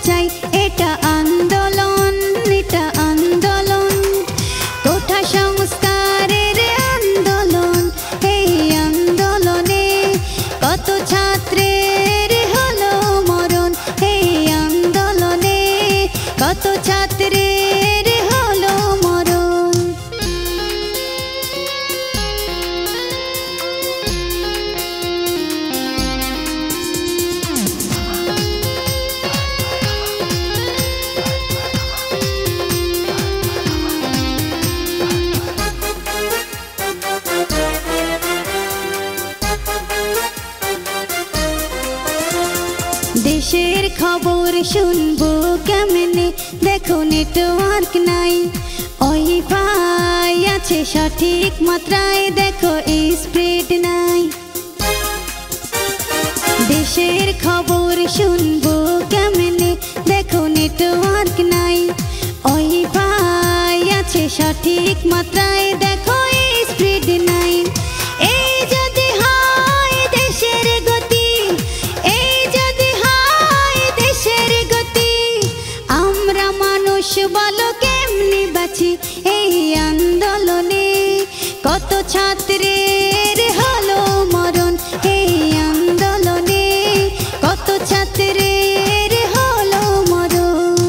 চাই এটা আন্দোলন কোঠা সংস্কারের আন্দোলন এই আন্দোলনে কত ছাত্রের হলো মরণ এই আন্দোলনে কত ছাত্রের হলো মরণ দেশের খবর শুনবো কেমনে দেখো নেটওয়ার্ক নাই ওয়াইফাই আছে সঠিক মাত্রায় দেখো স্পিড নাই দেশের খবর শুনবো কেমনে দেখো নেটওয়ার্ক নাই ওয়াইফাই আছে সঠিক মাত্রায় দেখো স্পিড নাই এই যদি হয় দেশের গতি আমরা মানুষ বলো কেমনি বাঁচি এই আন্দোলনে কত ছাত্রের হলো মরণ এই আন্দোলনে কত ছাত্রের হলো মরণ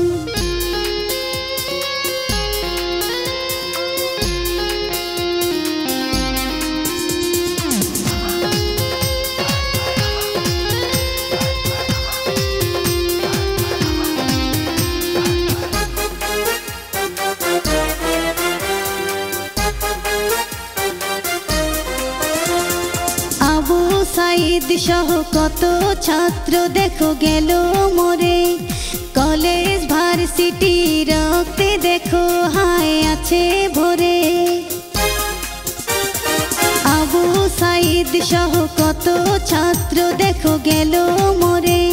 আবু সাইদ সহ কত ছাত্র দেখো গেল মরে কলেজ ভার্সিটি রক্তে দেখো হায় আছে ভরে আবু সাইদ সহ কত ছাত্র দেখো গেল মরে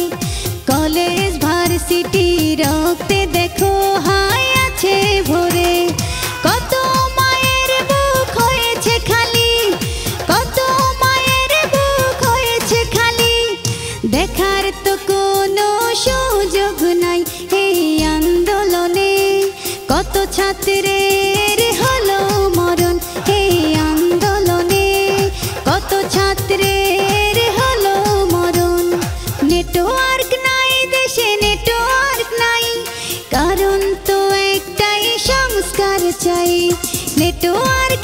কলেজ ভার্সিটি রক্তে দেখো হায় আছে ভরে কত মায়ের বুক হয়েছে খালি কত দেখার তো কোনো সুযোগ নাই এই আন্দোলনে কত ছাত্রের হলো মরণ এই আন্দোলনে কত ছাত্রের হলো মরণ নেটওয়ার্ক নাই দেশে নেটওয়ার্ক নাই কারণ তো একটাই সংস্কার চাই নেটওয়ার্ক